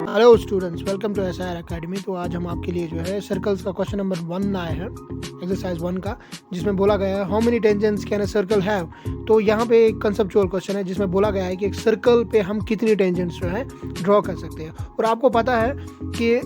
Hello students, welcome to SIR Academy. तो आज हम आपके लिए जो है सर्कल्स का क्वेश्चन नंबर 1 आए हैं, एक्सरसाइज 1 का, जिसमें बोला गया है how many tangents can a circle have. तो यहाँ पे एक कंसेप्चुअल क्वेश्चन है जिसमें बोला गया है कि एक सर्कल पे हम कितनी टेंजेंट्स जो है ड्रॉ कर सकते हैं। और आपको पता है कि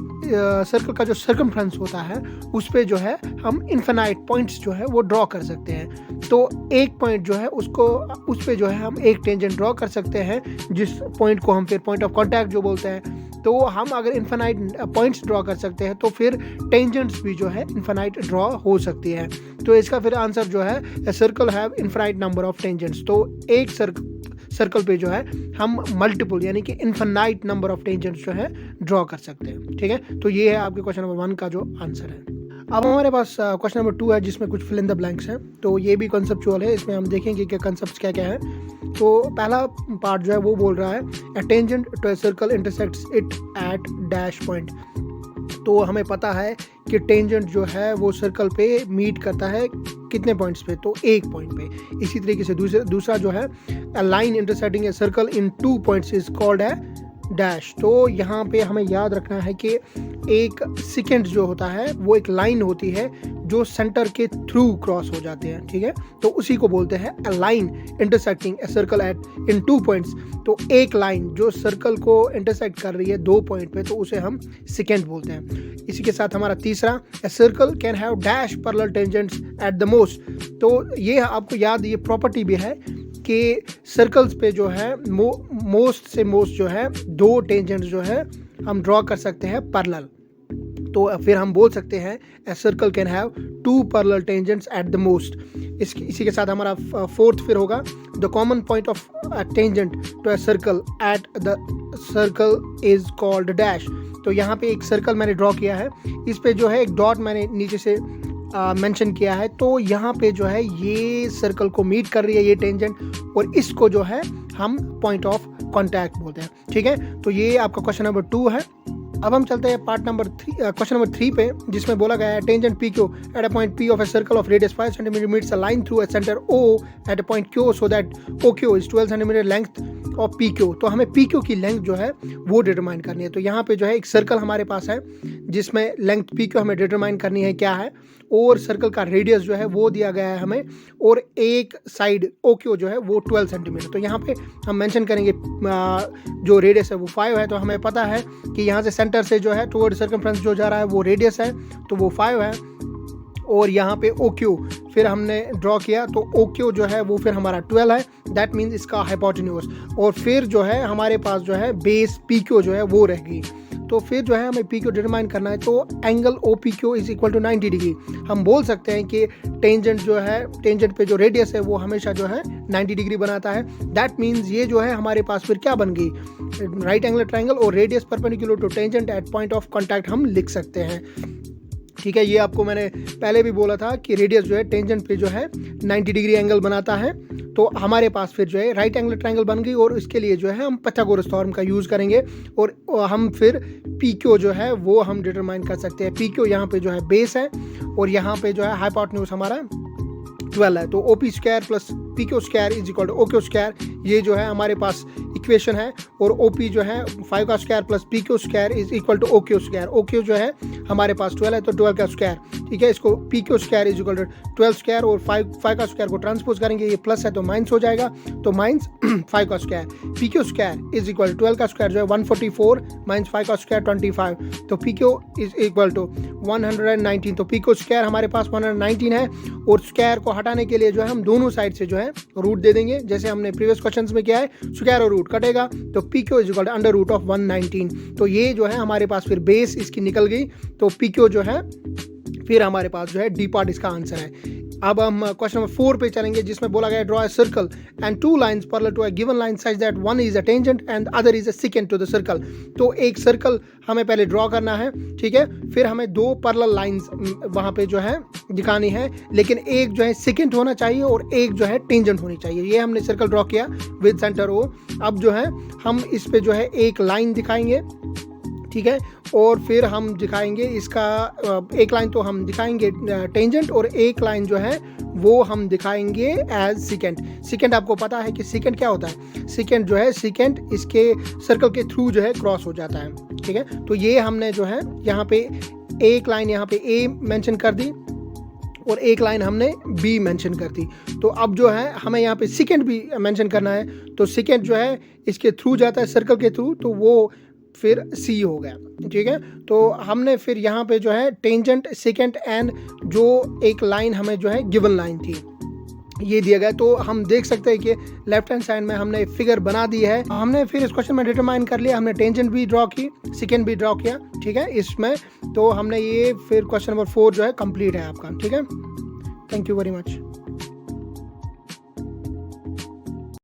सर्कल का जो सर्कमफ्रेंस होता है उस पर जो है हम इन्फिनाइट पॉइंट्स जो है वो ड्रॉ कर सकते हैं। तो एक पॉइंट जो है उसको उस पर जो है हम एक टेंजेंट ड्रॉ कर सकते हैं, जिस पॉइंट को हम फिर पॉइंट ऑफ कॉन्टैक्ट जो बोलते हैं। तो हम अगर इन्फिनाइट पॉइंट्स ड्रॉ कर सकते हैं तो फिर टेंजेंट्स भी जो है इन्फिनाइट ड्रॉ हो सकती है। तो इसका फिर आंसर जो है a circle have infinite number of tangents. तो एक सर्कल पे जो है हम मल्टीपल यानी कि इन्फिनाइट नंबर ऑफ टेंजेंट्स जो है ड्रॉ कर सकते हैं। ठीक है, तो ये है आपके क्वेश्चन नंबर 1 का जो आंसर है। अब हमारे पास क्वेश्चन नंबर 2 है जिसमें कुछ फिल इन द ब्लैंक्स हैं। तो ये भी कंसेप्चुअल है, इसमें हम देखेंगे कि कंसेप्ट्स क्या क्या है। तो पहला पार्ट जो है वो बोल रहा है a tangent to a circle intersects it at dash point. तो हमें पता है कि टेंजेंट जो है वो सर्कल पे मीट करता है कितने पॉइंट्स पे, तो एक पॉइंट पे। इसी तरीके से दूसरा जो है a line intersecting a circle in 2 points is called है डैश। तो यहाँ पे हमें याद रखना है कि एक सेकेंड जो होता है वो एक लाइन होती है जो सेंटर के थ्रू क्रॉस हो जाते हैं। ठीक है, तो उसी को बोलते हैं a line intersecting A circle eight in 2 points. तो एक लाइन जो सर्कल को इंटरसेक्ट कर रही है 2 पॉइंट पे, तो उसे हम सेकेंड बोलते हैं। इसी के साथ हमारा तीसरा ए circle can have dash parallel tangents at the most. तो ये आपको याद, ये प्रॉपर्टी भी है कि सर्कल्स पे जो है मोस्ट से मोस्ट जो है 2 टेंजेंट्स जो है हम ड्रॉ कर सकते हैं पैरेलल। तो फिर हम बोल सकते हैं a circle can have 2 parallel tangents at the most. इसी के साथ हमारा फोर्थ फिर होगा the common point of tangent to a circle at the circle is called dash. तो यहाँ पे एक सर्कल मैंने ड्रॉ किया है, इस पे जो है एक डॉट मैंने नीचे से मेंशन किया है। तो यहाँ पे जो है ये सर्कल को मीट कर रही है ये टेंजेंट, और इसको जो है हम पॉइंट ऑफ कॉन्टैक्ट बोलते हैं। ठीक है, तो ये आपका क्वेश्चन नंबर 2 है। अब हम चलते हैं पार्ट नंबर 3, क्वेश्चन नंबर 3 पे, जिसमें बोला गया है tangent P Q at a point P of a circle of radius 5 centimetre meets a line through a centre O at a point Q so that O Q is 12 centimetre length of P Q. तो हमें P Q की length जो है वो determine करनी है। तो यहाँ पे जो है एक सर्कल हमारे पास है जिसमें लेंथ पी क्यू हमें डिटरमाइन करनी है क्या है, और सर्कल का रेडियस जो है वो दिया गया है हमें, और एक साइड ओ क्यू जो है वो 12 सेंटीमीटर। तो यहाँ पे हम मेंशन करेंगे जो रेडियस है वो 5 है। तो हमें पता है कि यहाँ से सेंटर से जो है टुवर्ड सर्कमफ्रेंस जो जा रहा है वो रेडियस है, तो वो 5 है। और यहाँ पे ओ क्यू फिर हमने ड्रॉ किया, तो ओ क्यू जो है वो फिर हमारा 12 है, दैट मीन्स इसका हाइपोटेन्यूज। और फिर जो है हमारे पास जो है बेस पी क्यू जो है वो रह गई। तो फिर जो है हमें पी क्यू डिटरमाइन करना है। तो angle O P Q is equal to 90 degree. हम बोल सकते हैं कि टेंजेंट जो है, टेंजेंट पे जो रेडियस है वो हमेशा जो है 90 डिग्री बनाता है। दैट मीन्स ये जो है हमारे पास फिर क्या बन गई, राइट एंगल ट्रायंगल और radius perpendicular to tangent at point of contact हम लिख सकते हैं। ठीक है, ये आपको मैंने पहले भी बोला था कि रेडियस जो है टेंजेंट पे जो है 90 डिग्री एंगल बनाता है। तो हमारे पास फिर जो है राइट एंगल ट्रायंगल बन गई, और इसके लिए जो है हम पाइथागोरस थ्योरम का यूज़ करेंगे, और हम फिर पी क्यू जो है वो हम डिटरमाइन कर सकते हैं। पी क्यू यहाँ पे जो है बेस है, और यहाँ पे जो है हाइपोटेन्यूज हमारा 12 है। तो O P square plus P Q square is equal to O Q square, ये जो है हमारे पास इक्वेशन है। और ओ पी जो है 5 का square plus P Q square is equal to O Q square. O Q जो है हमारे पास 12 है, तो 12 का स्क्वायर। ठीक है, इसको P Q square is equal to 12 square, और 5 का स्क्वायर को ट्रांसपोज करेंगे, ये प्लस है तो माइनस हो जाएगा, तो माइनस 5 का square. P Q square is equal 12 का स्क्वायर जो है 144 माइनस 5 का स्क्वायर 25, तो P Q is equal to 119। तो पी क्यू स्क्वायर हमारे पास 119 है, और स्क्वायर को हटाने के लिए जो है हम दोनों साइड से जो है रूट दे देंगे, जैसे हमने प्रीवियस क्वेश्चंस में किया है। स्क्वायर और रूट कटेगा, तो P Q is equal to under root of 119। तो ये जो है हमारे पास फिर बेस इसकी निकल गई, तो पी क्यू जो है फिर हमारे पास जो है डी पार्ट इसका आंसर है। अब हम क्वेश्चन नंबर 4 पे चलेंगे, जिसमें बोला गया draw a circle and 2 lines parallel to a given line such that one is a tangent and other is a secant to the circle. तो एक सर्कल हमें पहले ड्रॉ करना है, ठीक है, फिर हमें 2 पैरेलल लाइंस वहाँ पे जो है दिखानी है, लेकिन एक जो है सेकेंड होना चाहिए और एक जो है टेंजेंट होनी चाहिए। ये हमने सर्कल ड्रॉ किया विद सेंटर ओ। अब जो है हम इस पे जो है एक लाइन दिखाएंगे, ठीक है। और फिर हम दिखाएंगे इसका एक लाइन तो हम दिखाएंगे टेंजेंट और एक लाइन जो है वो हम दिखाएंगे एज सिकेंट। सिकेंट आपको पता है कि सिकेंट क्या होता है। सिकेंट जो है, सिकेंट इसके सर्कल के थ्रू जो है क्रॉस हो जाता है, ठीक है। तो ये हमने जो है यहाँ पे एक लाइन यहाँ पे ए मेंशन कर दी और एक लाइन हमने बी मेंशन कर दी। तो अब जो है हमें यहाँ पे सिकेंट भी मेंशन करना है। तो सिकेंट जो है इसके थ्रू जाता है सर्कल के थ्रू, तो वो फिर सी हो गया, ठीक है। तो हमने फिर यहाँ पे जो है टेंजेंट, सेकेंड एंड जो एक लाइन हमें जो है गिवन लाइन थी ये दिया गया। तो हम देख सकते हैं कि लेफ्ट हैंड साइड में हमने फिगर बना दी है। हमने फिर इस क्वेश्चन में डिटरमाइन कर लिया, हमने टेंजेंट भी ड्रॉ की, सेकेंड भी ड्रॉ किया, ठीक है इसमें। तो हमने ये फिर क्वेश्चन नंबर 4 जो है कंप्लीट है आपका, ठीक है। Thank you very much.